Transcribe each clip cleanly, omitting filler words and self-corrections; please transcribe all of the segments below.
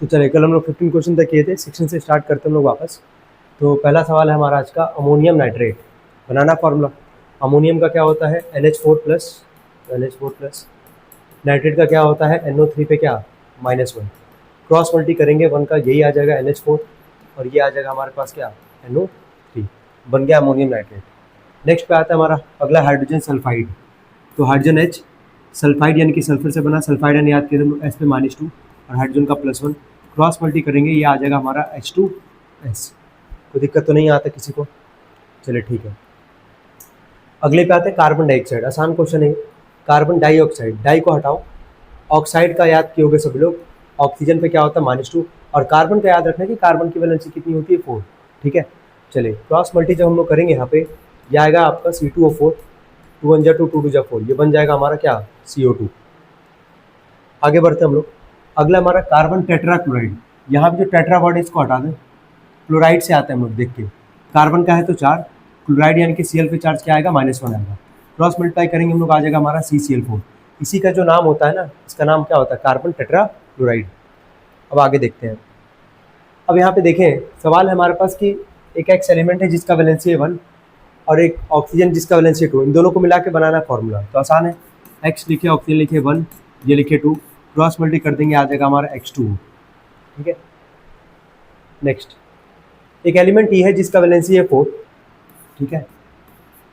तो चलिए, कल हम लोग 15 क्वेश्चन तक किए थे, 16 से स्टार्ट करते हैं हम लोग वापस। तो पहला सवाल है हमारा आज का, अमोनियम नाइट्रेट बनाना फॉर्मूला। अमोनियम का क्या होता है NH4+, नाइट्रेट का क्या होता है NO3 पे क्या -1, क्रॉस मल्टी करेंगे 1 का यही आ जाएगा NH4 और ये आ जाएगा हमारे पास क्या NO3, बन गया अमोनियम नाइट्रेट। नेक्स्ट पे आता है हमारा अगला हाइड्रोजन सल्फाइड। तो हाइड्रोजन H सल्फाइड यानी कि सल्फर से बना, सल्फाइड यानी याद करें हम S पे -2 और हाइड्रोजन का +1, क्रॉस मल्टी करेंगे ये आ जाएगा हमारा H2S। कोई दिक्कत तो नहीं आता किसी को? चलिए ठीक है। अगले पे आते हैं कार्बन डाइऑक्साइड। आसान क्वेश्चन है। कार्बन डाइऑक्साइड, डाई को हटाओ, ऑक्साइड का याद किए होगे सभी लोग। ऑक्सीजन पे क्या होता है -2 और कार्बन का याद रखना है कि कार्बन की वैलेंसी कितनी होती है 4। ठीक है, चलिए क्रॉस मल्टी जब हम लोग करेंगे यहाँ पे ये आएगा आपका C2O4, 2 1 2 2 2 4, ये बन जाएगा हमारा क्या CO2। आगे बढ़ते हम लोग। अगला हमारा कार्बन टेट्राक्लोराइड। यहाँ पे जो टेट्रा वर्ड है इसको हटा दें, क्लोराइड से आता है हम लोग देख के। कार्बन का है तो 4, क्लोराइड यानी कि Cl पे चार्ज क्या आएगा -1 आएगा, क्रॉस मल्टीप्लाई करेंगे हम लोग आ जाएगा हमारा CCl4। इसी का जो नाम होता है ना, इसका नाम क्या होता है कार्बन टेट्राक्लोराइड। अब आगे देखते हैं। अब यहाँ पे देखें, सवाल है हमारे पास कि एक एक्स एलिमेंट है जिसका वैलेंसी है 1 और एक ऑक्सीजन जिसका वैलेंसी है 2, इन दोनों को मिला के बनाना फॉर्मूला। तो आसान है, एक्स लिखे, ऑक्सीजन लिखे 1, ये लिखे 2, क्रॉस मल्टी कर देंगे आ जाएगा हमारा H2O। ठीक है, नेक्स्ट एक एलिमेंट ई है जिसका वैलेंसी है 4। ठीक है,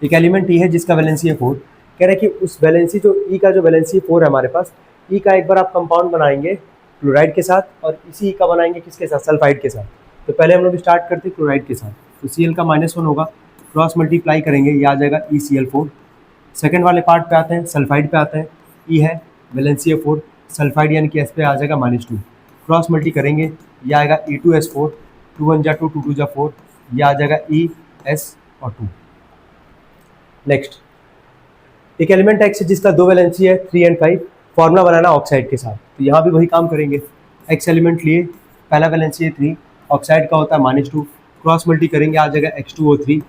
एक एलिमेंट ई है जिसका वैलेंसी है 4। कह रहे हैं कि उस वैलेंसी जो ई का जो वैलेंसी 4 है हमारे पास, ई का एक बार आप कंपाउंड बनाएंगे क्लोराइड के साथ और इसी ई का बनाएंगे किसके साथ, सल्फाइड के साथ। तो पहले हम लोग स्टार्ट करते हैं क्लोराइड के साथ। तो Cl का -1 होगा, क्रॉस मल्टीप्लाई करेंगे ये आ जाएगा ECl4। सेकेंड वाले पार्ट पे आते हैं, सल्फाइड पे आते हैं। ई है, वैलेंसी है 4, सल्फाइड यानी कि S पे आ जाएगा -2, क्रॉस मल्टी करेंगे ये आएगा E2S4, 2 1 2 2 2 4, ये आ जाएगा ES और 2। नेक्स्ट एक एलिमेंट एक्स है जिसका 2 वैलेंसी है 3 और 5, फॉर्मूला बनाना ऑक्साइड के साथ। तो यहाँ भी वही काम करेंगे, एक्स एलिमेंट लिए, पहला वैलेंसी है 3, ऑक्साइड का होता है -2, क्रॉस मल्टी करेंगे आ जाएगा H2O3।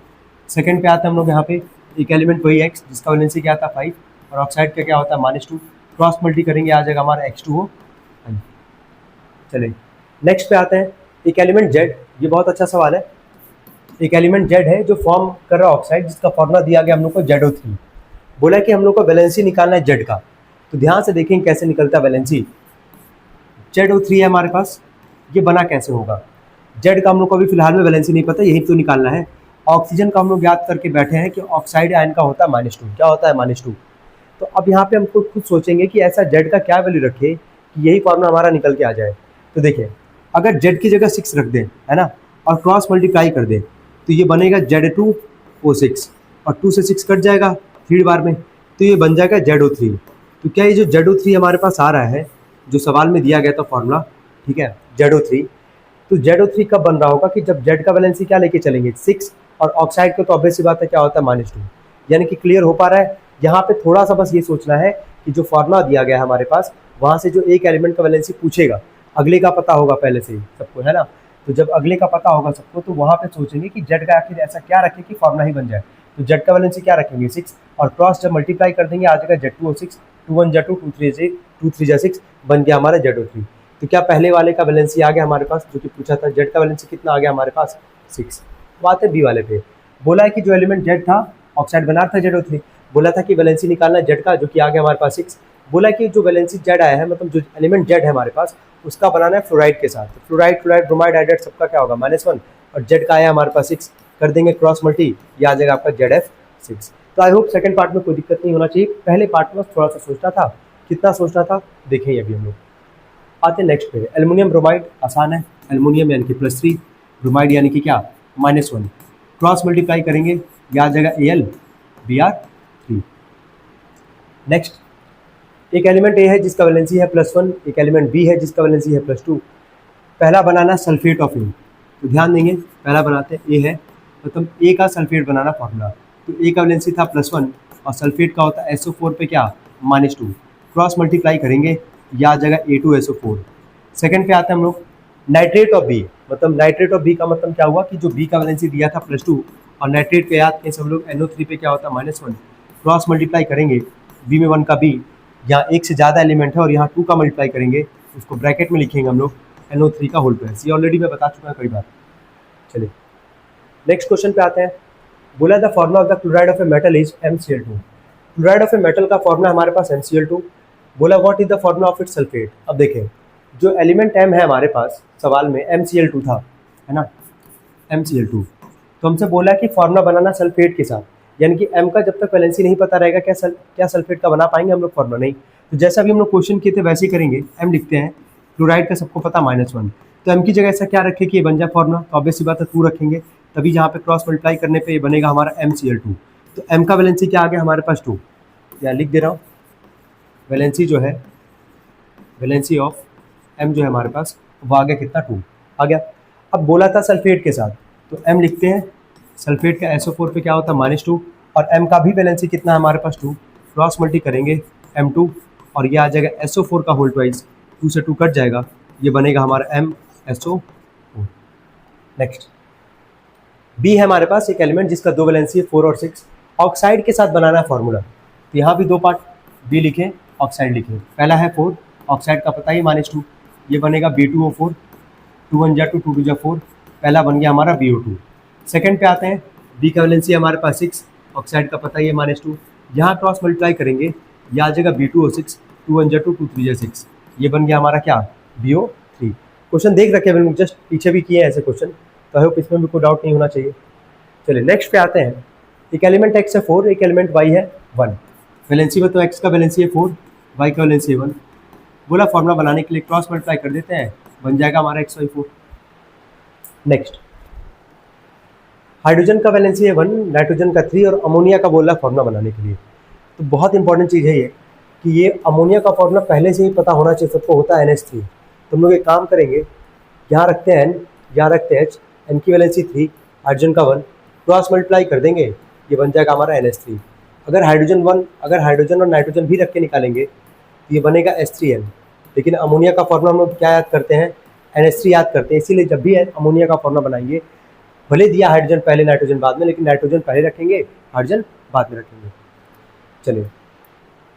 सेकंड पे आता है हम लोग यहाँ पे एक एलिमेंट वही एक्स जिसका वैलेंसी क्या था 5 और ऑक्साइड का क्या होता है -2, क्रॉस मल्टी करेंगे आ जाएगा हमारा H2O। चलिए नेक्स्ट पे आते हैं एक एलिमेंट Z। ये बहुत अच्छा सवाल है। एक एलिमेंट Z है जो फॉर्म कर रहा है ऑक्साइड, जिसका फॉर्मूला दिया गया हम लोग को ZO3। बोला कि हम लोग को वैलेंसी निकालना है Z का। तो ध्यान से देखेंगे कैसे निकलता है वैलेंसी। ZO3 है हमारे पास, ये बना कैसे होगा। Z का हम लोग को अभी फिलहाल में वैलेंसी नहीं पता, यही तो निकालना है। ऑक्सीजन का हम लोग याद करके बैठे हैं कि ऑक्साइड आयन का होता है -2, क्या होता है -2। तो अब यहाँ पे हम खुद सोचेंगे कि ऐसा Z का क्या वैल्यू रखे कि यही फॉर्मूला हमारा निकल के आ जाए। तो देखिए, अगर Z की जगह 6 रख दें, है ना, और क्रॉस मल्टीप्लाई कर दें तो ये बनेगा Z2O6 और 2 से 6 कट जाएगा 3 बार में, तो ये बन जाएगा ZO3। तो क्या ये जो ZO3 हमारे पास आ रहा है, जो सवाल में दिया गया था फॉर्मूला, ठीक है, ZO3, तो ZO3 कब बन रहा होगा कि जब Z का वैलेंसी क्या लेके चलेंगे 6 और ऑक्साइड का तो ऑब्वियस सी बात है क्या होता है -2। यानी कि क्लियर हो पा रहा है। यहाँ पे थोड़ा सा बस ये सोचना है कि जो फॉर्मूला दिया गया है हमारे पास, वहाँ से जो एक एलिमेंट का वैलेंसी पूछेगा, अगले का पता होगा पहले से ही सबको, है ना। तो जब अगले का पता होगा सबको, तो वहाँ पे सोचेंगे कि Z का आखिर ऐसा क्या रखें कि फॉर्मूला ही बन जाए। तो Z का वैलेंसी क्या रखेंगे 6 और क्रॉस जब मल्टीप्लाई कर देंगे आ जाएगा Z2O6, 2 1 2 2 3 6, बन गया हमारा ZO3। तो क्या पहले वाले का वैलेंसी आ गया हमारे पास, जो कि पूछा था, Z का वैलेंसी कितना आ गया हमारे पास 6। बात है बी वाले पे, बोला है कि जो एलिमेंट Z था, ऑक्साइड बना था ZO3, बोला था कि वैलेंसी निकालना Z का, जो कि आ गया हमारे पास 6। बोला कि जो वैलेंसी Z आया है, मतलब जो एलिमेंट Z है हमारे पास, उसका बनाना है फ्लोराइड के साथ। तो फ्लोराइड ब्रोमाइड हाइड्राइड सबका क्या होगा -1 और Z का आया हमारे पास 6, कर देंगे क्रॉस मल्टी, ये आ जाएगा आपका ZF6। तो आई होप सेकंड पार्ट में कोई दिक्कत नहीं होना चाहिए। पहले पार्ट में थोड़ा सा सोचना था, कितना सोचना था देखें अभी हम लोग। आते हैं नेक्स्ट पे, एल्युमिनियम ब्रोमाइड। आसान है, एल्युमिनियम यानी कि +3, ब्रोमाइड यानी कि क्या -1, क्रॉस मल्टीप्लाई करेंगे ये आ जाएगा AlBr3। नेक्स्ट एक एलिमेंट ए है जिसका वैलेंसी है +1, एक एलिमेंट बी है जिसका वैलेंसी है +2। पहला बनाना सल्फेट ऑफ ए। तो ध्यान देंगे, पहला बनाते हैं ए है, मतलब ए का सल्फेट बनाना फॉर्मूला। तो ए का वैलेंसी था +1 और सल्फेट का होता है SO4 पे क्या -2, क्रॉस मल्टीप्लाई करेंगे यह आ जाएगा A2SO4। सेकंड पे आते हैं हम लोग नाइट्रेट ऑफ बी। मतलब नाइट्रेट ऑफ बी का मतलब क्या हुआ कि जो बी का वैलेंसी दिया था +2 और नाइट्रेट पे याद करें सब लोग NO3 पे क्या होता है -1, क्रॉस मल्टीप्लाई करेंगे बी में 1 का बी, यहाँ एक से ज़्यादा एलिमेंट है और यहाँ 2 का मल्टीप्लाई करेंगे, उसको ब्रैकेट में लिखेंगे हम लोग, NO3 का होल ट्वाइस। ये ऑलरेडी मैं बता चुका हूँ कई बार। चलिए नेक्स्ट क्वेश्चन पे आते हैं। बोला the formula of the chloride of a metal is MCl2। Chloride of a metal का फॉर्मूला हमारे पास MCl2। बोला what is the formula of it sulphate. अब देखें जो एलिमेंट M है हमारे पास सवाल में MCl2 था, है ना, MCl2। तो हमसे बोला कि फॉर्मूला बनाना सल्फेट के साथ, यानी कि M का जब तक वैलेंसी नहीं पता रहेगा क्या सल्फेट का बना पाएंगे हम लोग फॉर्मूला? नहीं। तो जैसा भी हम लोग क्वेश्चन किए थे वैसे ही करेंगे। M लिखते हैं, क्लोराइड का सबको पता -1, तो M की जगह ऐसा क्या रखे कि ये बन जाए फॉर्मूला? तो ऑब्वियस सी बात है 2 रखेंगे, तभी जहाँ पे क्रॉस मल्टीप्लाई करने पे ये बनेगा हमारा MCl2। तो M का वैलेंसी क्या आ गया हमारे पास 2, या लिख दे रहा हूँ वैलेंसी जो है, वैलेंसी ऑफ M जो है हमारे पास वो आ गया कितना? 2 आ गया। अब बोला था सल्फेट के साथ, तो M लिखते हैं, सल्फेट का SO4 पे क्या होता है -2, और M का भी वैलेंसी कितना है हमारे पास 2, क्रॉस मल्टी करेंगे M2 और ये आ जाएगा SO4 का होल ट्वाइस, 2 से 2 कट जाएगा, ये बनेगा हमारा MSO4। नेक्स्ट B है हमारे पास एक एलिमेंट जिसका 2 वैलेंसी है 4 और 6, ऑक्साइड के साथ बनाना है फॉर्मूला। तो यहाँ भी 2 पार्ट, B लिखें ऑक्साइड लिखें। पहला है 4, ऑक्साइड का पता ही -2, ये बनेगा B2O4, 2 1 जा 2, 2 2 जा 4, पहला बन गया हमारा BO2। सेकंड पे आते हैं, B का वैलेंसी हमारे पास 6, ऑक्साइड का पता ही है -2, यहाँ क्रॉस मल्टीप्लाई करेंगे, ये आ जाएगा B2O6, 2 1 जा 2, 2 3 जा 6, ये बन गया हमारा क्या? BO3। क्वेश्चन देख रखे हैं, जस्ट पीछे भी किए हैं ऐसे क्वेश्चन, तो आई होप इसमें भी कोई डाउट नहीं होना चाहिए। चलिए नेक्स्ट पे आते हैं। एक एलिमेंट X है 4, एक एलिमेंट Y है 1। वैलेंसी में तो X का वैलेंसी है 4, Y का वैलेंसी है 1। बोला फॉर्मूला बनाने के लिए क्रॉस मल्टीप्लाई कर देते हैं, बन जाएगा हमारा XY4। नेक्स्ट हाइड्रोजन का वैलेंसी है 1, नाइट्रोजन का 3 और अमोनिया का बोला फॉर्मूला बनाने के लिए। तो बहुत इंपॉर्टेंट चीज़ है ये कि ये अमोनिया का फॉर्मूला पहले से ही पता होना चाहिए सबको, होता है NH3। तो हम लोग एक काम करेंगे, यहाँ रखते हैं N, यहाँ रखते हैं H, N की वैलेंसी 3, हाइड्रोजन का 1, क्रॉस मल्टीप्लाई कर देंगे, ये बन जाएगा हमारा NH3। अगर हाइड्रोजन और नाइट्रोजन भी रख के निकालेंगे तो ये बनेगा H3N। लेकिन अमोनिया का फॉर्मूला हम लोग क्या याद करते हैं? NH3 याद करते हैं। इसीलिए जब भी अमोनिया का फॉर्मूला बनाएंगे, भले दिया हाइड्रोजन पहले नाइट्रोजन बाद में, लेकिन नाइट्रोजन पहले रखेंगे, हाइड्रोजन बाद में रखेंगे। चलिए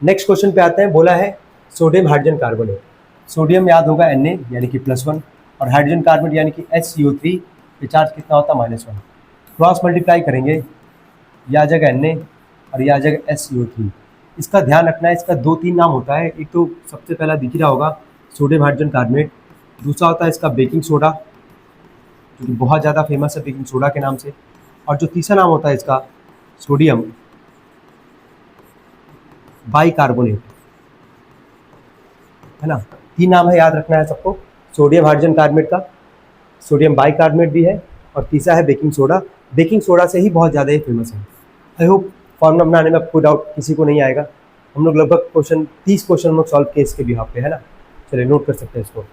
नेक्स्ट क्वेश्चन पे आते हैं। बोला है सोडियम हाइड्रोजन कार्बोनेट। सोडियम याद होगा Na यानी कि +1, और हाइड्रोजन कार्बोनेट यानी कि HCO3, ये चार्ज कितना होता है? -1। क्रॉस मल्टीप्लाई करेंगे, ये आ जाएगा Na और ये आ जाएगा SCO3। इसका ध्यान रखना है, इसका 2-3 नाम होता है। एक तो सबसे पहला दिख रहा होगा सोडियम हाइड्रोजन कार्बोनेट, दूसरा होता है इसका बेकिंग सोडा, जो कि बहुत ज़्यादा फेमस है बेकिंग सोडा के नाम से, और जो तीसरा नाम होता है इसका सोडियम बाइकार्बोनेट, है ना। 3 नाम है, याद रखना है सबको। सोडियम हाइड्रोजन कार्बोनेट का, सोडियम बाइकार्बोनेट भी है, और तीसरा है बेकिंग सोडा। बेकिंग सोडा से ही बहुत ज़्यादा ही फेमस है। आई होप फॉर्मूला बनाने में कोई डाउट किसी को नहीं आएगा। हम लोग लगभग 30 क्वेश्चन हम लोग सॉल्व किए इसके बिहाफ पे, है ना। चलिए नोट कर सकते हैं इसको।